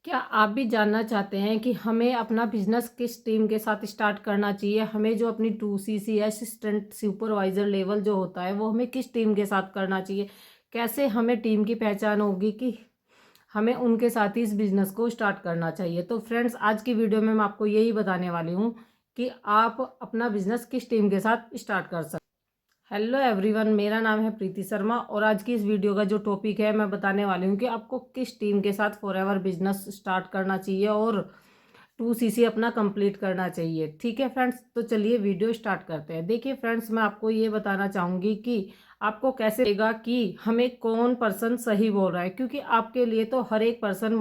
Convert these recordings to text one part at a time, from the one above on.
क्या आप भी जानना चाहते हैं कि हमें अपना बिजनेस किस टीम के साथ स्टार्ट करना चाहिए? हमें जो अपनी 2CC असिस्टेंट सुपरवाइजर लेवल जो होता है वो हमें किस टीम के साथ करना चाहिए? कैसे हमें टीम की पहचान होगी कि हमें उनके साथ ही इस बिजनेस को स्टार्ट करना चाहिए? तो फ्रेंड्स, आज की वीडियो में मैं आपको यही बताने वाली हूँ कि आप अपना बिजनेस किस टीम के साथ स्टार्ट कर सकते। हेलो एवरीवन, मेरा नाम है प्रीति शर्मा और आज की इस वीडियो का जो टॉपिक है मैं बताने वाली हूँ कि आपको किस टीम के साथ फॉरएवर बिजनेस स्टार्ट करना चाहिए और 2CC अपना कंप्लीट करना चाहिए। ठीक है फ्रेंड्स, तो चलिए वीडियो स्टार्ट करते हैं। देखिए फ्रेंड्स, मैं आपको ये बताना चाहूँगी कि आपको कैसे लगेगा कि हमें कौन पर्सन सही बोल रहा है, क्योंकि आपके लिए तो हर एक पर्सन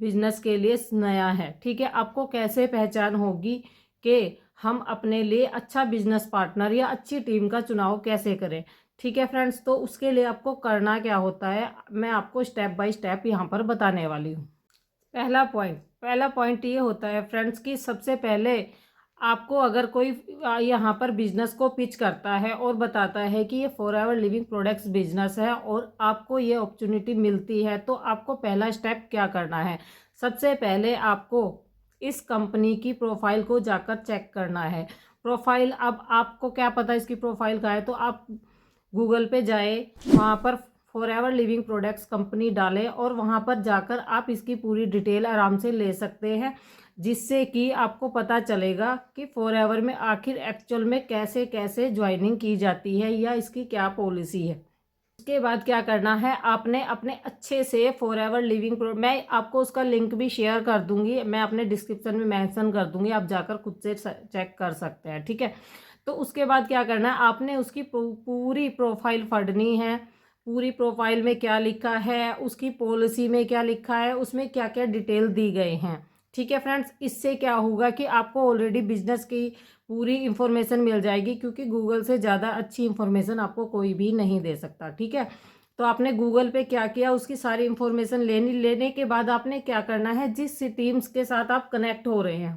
बिजनेस के लिए नया है। ठीक है, आपको कैसे पहचान होगी कि हम अपने लिए अच्छा बिजनेस पार्टनर या अच्छी टीम का चुनाव कैसे करें? ठीक है फ्रेंड्स, तो उसके लिए आपको करना क्या होता है मैं आपको स्टेप बाय स्टेप यहाँ पर बताने वाली हूँ। पहला पॉइंट ये होता है फ्रेंड्स कि सबसे पहले आपको अगर कोई यहाँ पर बिजनेस को पिच करता है और बताता है कि ये फॉरएवर लिविंग प्रोडक्ट्स बिजनेस है और आपको ये अपॉर्चुनिटी मिलती है, तो आपको पहला स्टेप क्या करना है? सबसे पहले आपको इस कंपनी की प्रोफाइल को जाकर चेक करना है। प्रोफाइल, अब आपको क्या पता इसकी प्रोफाइल का है, तो आप गूगल पे जाए, वहाँ पर फॉरएवर लिविंग प्रोडक्ट्स कंपनी डालें और वहाँ पर जाकर आप इसकी पूरी डिटेल आराम से ले सकते हैं, जिससे कि आपको पता चलेगा कि फॉरएवर में आखिर एक्चुअल में कैसे कैसे ज्वाइनिंग की जाती है या इसकी क्या पॉलिसी है। उसके बाद क्या करना है, आपने अपने अच्छे से फॉरएवर लिविंग मैं आपको उसका लिंक भी शेयर कर दूंगी, मैं अपने डिस्क्रिप्शन में मेंशन कर दूंगी, आप जाकर खुद से चेक कर सकते हैं। ठीक है, तो उसके बाद क्या करना है, आपने उसकी पूरी प्रोफाइल पढ़नी है। पूरी प्रोफाइल में क्या लिखा है, उसकी पॉलिसी में क्या लिखा है, उसमें क्या क्या डिटेल दी गए हैं। ठीक है फ्रेंड्स, इससे क्या होगा कि आपको ऑलरेडी बिजनेस की पूरी इंफॉर्मेशन मिल जाएगी, क्योंकि गूगल से ज़्यादा अच्छी इंफॉर्मेशन आपको कोई भी नहीं दे सकता। ठीक है, तो आपने गूगल पे क्या किया, उसकी सारी इंफॉर्मेशन लेने के बाद आपने क्या करना है, जिस टीम्स के साथ आप कनेक्ट हो रहे हैं,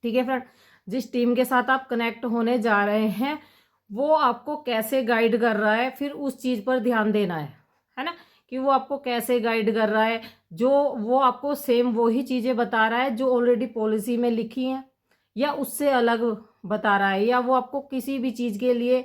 ठीक है फ्रेंड, जिस टीम के साथ आप कनेक्ट होने जा रहे हैं वो आपको कैसे गाइड कर रहा है, फिर उस चीज़ पर ध्यान देना है ना, कि वो आपको कैसे गाइड कर रहा है। जो वो आपको सेम वही चीज़ें बता रहा है जो ऑलरेडी पॉलिसी में लिखी हैं, या उससे अलग बता रहा है, या वो आपको किसी भी चीज़ के लिए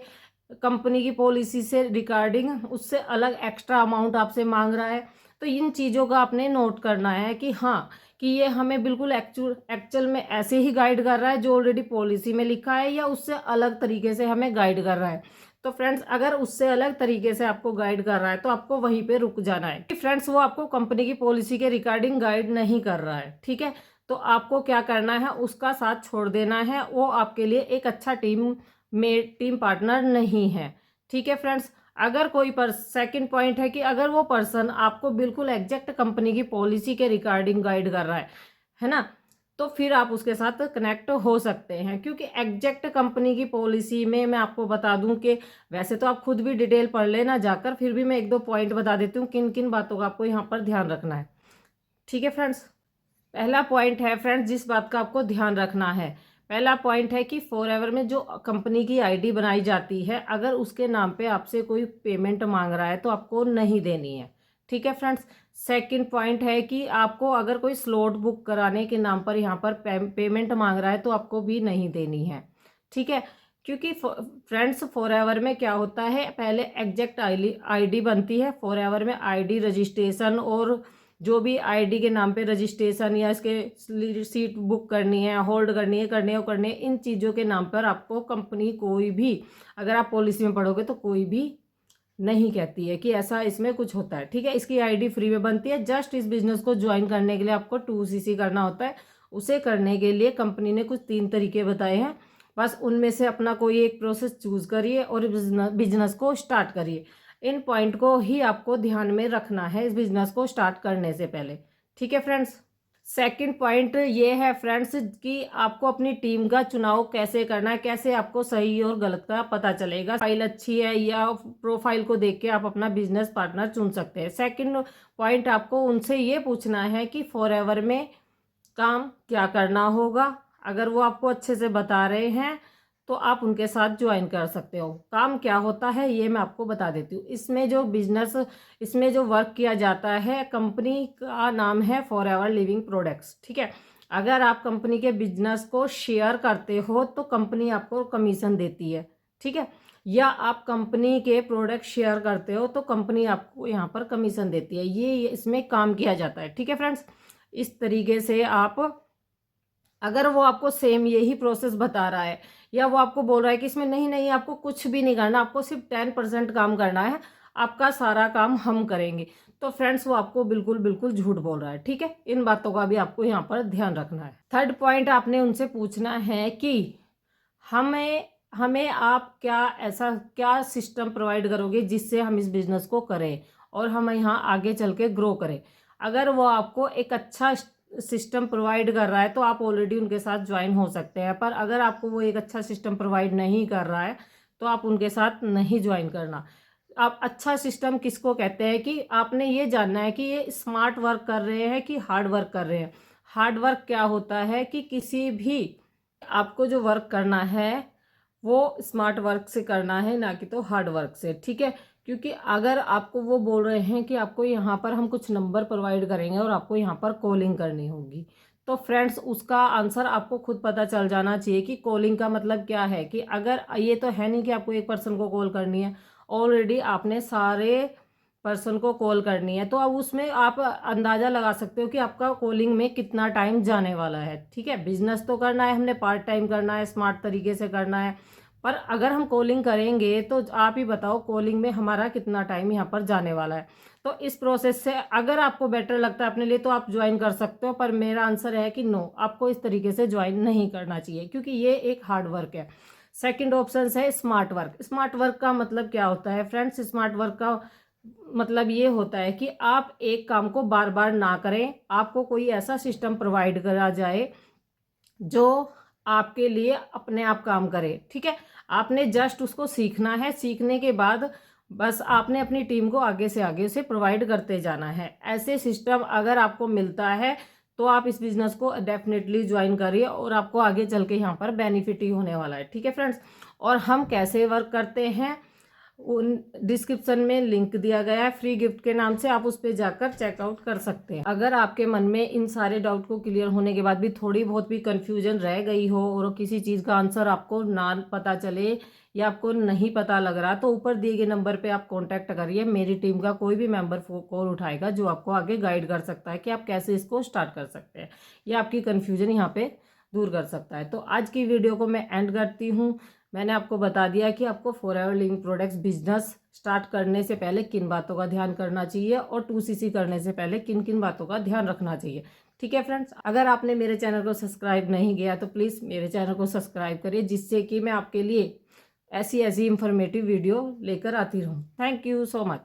कंपनी की पॉलिसी से रिगार्डिंग उससे अलग एक्स्ट्रा अमाउंट आपसे मांग रहा है। तो इन चीज़ों का आपने नोट करना है कि हाँ, कि ये हमें बिल्कुल एक्चुअल में ऐसे ही गाइड कर रहा है जो ऑलरेडी पॉलिसी में लिखा है, या उससे अलग तरीके से हमें गाइड कर रहा है। तो फ्रेंड्स, अगर उससे अलग तरीके से आपको गाइड कर रहा है तो आपको वहीं पे रुक जाना है कि फ्रेंड्स वो आपको कंपनी की पॉलिसी के रिगार्डिंग गाइड नहीं कर रहा है। ठीक है, तो आपको क्या करना है, उसका साथ छोड़ देना है, वो आपके लिए एक अच्छा टीम पार्टनर नहीं है। ठीक है फ्रेंड्स, अगर कोई सेकंड पॉइंट है कि अगर वो पर्सन आपको बिल्कुल एग्जैक्ट कंपनी की पॉलिसी के रिगार्डिंग गाइड कर रहा है ना, तो फिर आप उसके साथ कनेक्ट हो सकते हैं, क्योंकि एग्जैक्ट कंपनी की पॉलिसी में मैं आपको बता दूं कि वैसे तो आप खुद भी डिटेल पढ़ लेना जाकर, फिर भी मैं एक दो पॉइंट बता देती हूँ किन किन बातों का आपको यहाँ पर ध्यान रखना है। ठीक है फ्रेंड्स, पहला पॉइंट है फ्रेंड्स जिस बात का आपको ध्यान रखना है, पहला पॉइंट है कि फॉरएवर में जो कंपनी की आईडी बनाई जाती है, अगर उसके नाम पे आपसे कोई पेमेंट मांग रहा है तो आपको नहीं देनी है। ठीक है फ्रेंड्स, सेकंड पॉइंट है कि आपको अगर कोई स्लॉट बुक कराने के नाम पर यहाँ पर पेमेंट मांग रहा है तो आपको भी नहीं देनी है। ठीक है, क्योंकि फ्रेंड्स फॉरएवर में क्या होता है, पहले एग्जैक्ट आईडी बनती है फॉरएवर में, आईडी रजिस्ट्रेशन और जो भी आईडी के नाम पे रजिस्ट्रेशन या इसके सीट बुक करनी है, होल्ड करनी है, इन चीज़ों के नाम पर आपको कंपनी कोई भी, अगर आप पॉलिसी में पढ़ोगे तो कोई भी नहीं कहती है कि ऐसा इसमें कुछ होता है। ठीक है, इसकी आईडी फ्री में बनती है, जस्ट इस बिजनेस को ज्वाइन करने के लिए आपको 2CC करना होता है। उसे करने के लिए कंपनी ने कुछ 3 तरीके बताए हैं, बस उनमें से अपना कोई एक प्रोसेस चूज करिए और बिजनेस को स्टार्ट करिए। इन पॉइंट को ही आपको ध्यान में रखना है इस बिजनेस को स्टार्ट करने से पहले। ठीक है फ्रेंड्स, सेकंड पॉइंट ये है फ्रेंड्स कि आपको अपनी टीम का चुनाव कैसे करना है, कैसे आपको सही और गलत का पता चलेगा, फाइल अच्छी है या प्रोफाइल को देख के आप अपना बिजनेस पार्टनर चुन सकते हैं। सेकंड पॉइंट, आपको उनसे ये पूछना है कि फॉरएवर में काम क्या करना होगा। अगर वो आपको अच्छे से बता रहे हैं तो आप उनके साथ ज्वाइन कर सकते हो। काम क्या होता है ये मैं आपको बता देती हूँ। इसमें जो वर्क किया जाता है, कंपनी का नाम है फॉरएवर लिविंग प्रोडक्ट्स, ठीक है। अगर आप कंपनी के बिजनेस को शेयर करते हो तो कंपनी आपको कमीशन देती है, ठीक है। या आप कंपनी के प्रोडक्ट शेयर करते हो तो कंपनी आपको यहाँ पर कमीशन देती है। ये इसमें काम किया जाता है, ठीक है फ्रेंड्स। इस तरीके से आप, अगर वो आपको सेम यही प्रोसेस बता रहा है या वो आपको बोल रहा है कि इसमें नहीं नहीं आपको कुछ भी नहीं करना, आपको सिर्फ 10% काम करना है, आपका सारा काम हम करेंगे, तो फ्रेंड्स वो आपको बिल्कुल बिल्कुल झूठ बोल रहा है, ठीक है। इन बातों का भी आपको यहाँ पर ध्यान रखना है। थर्ड पॉइंट आपने उनसे पूछना है कि हमें हमें आप क्या सिस्टम प्रोवाइड करोगे जिससे हम इस बिजनेस को करें और हम यहाँ आगे चल के ग्रो करें। अगर वो आपको एक अच्छा सिस्टम प्रोवाइड कर रहा है तो आप ऑलरेडी उनके साथ ज्वाइन हो सकते हैं, पर अगर आपको वो एक अच्छा सिस्टम प्रोवाइड नहीं कर रहा है तो आप उनके साथ नहीं ज्वाइन करना। आप अच्छा सिस्टम किसको कहते हैं कि आपने ये जानना है कि ये स्मार्ट वर्क कर रहे हैं कि हार्ड वर्क कर रहे हैं। हार्ड वर्क क्या होता है कि किसी भी आपको जो वर्क करना है वो स्मार्ट वर्क से करना है, ना कि तो हार्ड वर्क से, ठीक है। क्योंकि अगर आपको वो बोल रहे हैं कि आपको यहाँ पर हम कुछ नंबर प्रोवाइड करेंगे और आपको यहाँ पर कॉलिंग करनी होगी, तो फ्रेंड्स उसका आंसर आपको खुद पता चल जाना चाहिए कि कॉलिंग का मतलब क्या है। कि अगर ये तो है नहीं कि आपको एक पर्सन को कॉल करनी है, ऑलरेडी आपने सारे पर्सन को कॉल करनी है, तो अब उसमें आप अंदाज़ा लगा सकते हो कि आपका कॉलिंग में कितना टाइम जाने वाला है, ठीक है। बिजनेस तो करना है हमने, पार्ट टाइम करना है, स्मार्ट तरीके से करना है, पर अगर हम कॉलिंग करेंगे तो आप ही बताओ कॉलिंग में हमारा कितना टाइम यहाँ पर जाने वाला है। तो इस प्रोसेस से अगर आपको बेटर लगता है अपने लिए तो आप ज्वाइन कर सकते हो, पर मेरा आंसर है कि नो, आपको इस तरीके से ज्वाइन नहीं करना चाहिए क्योंकि ये एक हार्ड वर्क है। सेकंड ऑप्शन है स्मार्ट वर्क। स्मार्ट वर्क का मतलब क्या होता है फ्रेंड्स? स्मार्ट वर्क का मतलब ये होता है कि आप एक काम को बार बार ना करें, आपको कोई ऐसा सिस्टम प्रोवाइड करा जाए जो आपके लिए अपने आप काम करे, ठीक है। आपने जस्ट उसको सीखना है, सीखने के बाद बस आपने अपनी टीम को आगे से आगे उसे प्रोवाइड करते जाना है। ऐसे सिस्टम अगर आपको मिलता है तो आप इस बिजनेस को डेफिनेटली ज्वाइन करिए और आपको आगे चल के यहाँ पर बेनिफिट ही होने वाला है, ठीक है फ्रेंड्स। और हम कैसे वर्क करते हैं, उन डिस्क्रिप्शन में लिंक दिया गया है फ्री गिफ्ट के नाम से, आप उस पर जाकर चेकआउट कर सकते हैं। अगर आपके मन में इन सारे डाउट को क्लियर होने के बाद भी थोड़ी बहुत भी कंफ्यूजन रह गई हो और किसी चीज़ का आंसर आपको ना पता चले या आपको नहीं पता लग रहा, तो ऊपर दिए गए नंबर पे आप कांटेक्ट करिए। मेरी टीम का कोई भी मेंबर कॉल उठाएगा जो आपको आगे गाइड कर सकता है कि आप कैसे इसको स्टार्ट कर सकते हैं या आपकी कन्फ्यूजन यहाँ पे दूर कर सकता है। तो आज की वीडियो को मैं एंड करती हूँ। मैंने आपको बता दिया कि आपको forever living products business start करने से पहले किन बातों का ध्यान करना चाहिए और 2CC करने से पहले किन किन बातों का ध्यान रखना चाहिए, ठीक है फ्रेंड्स। अगर आपने मेरे चैनल को सब्सक्राइब नहीं किया तो प्लीज़ मेरे चैनल को सब्सक्राइब करिए, जिससे कि मैं आपके लिए ऐसी इंफॉर्मेटिव वीडियो लेकर आती रहूँ। Thank you so much.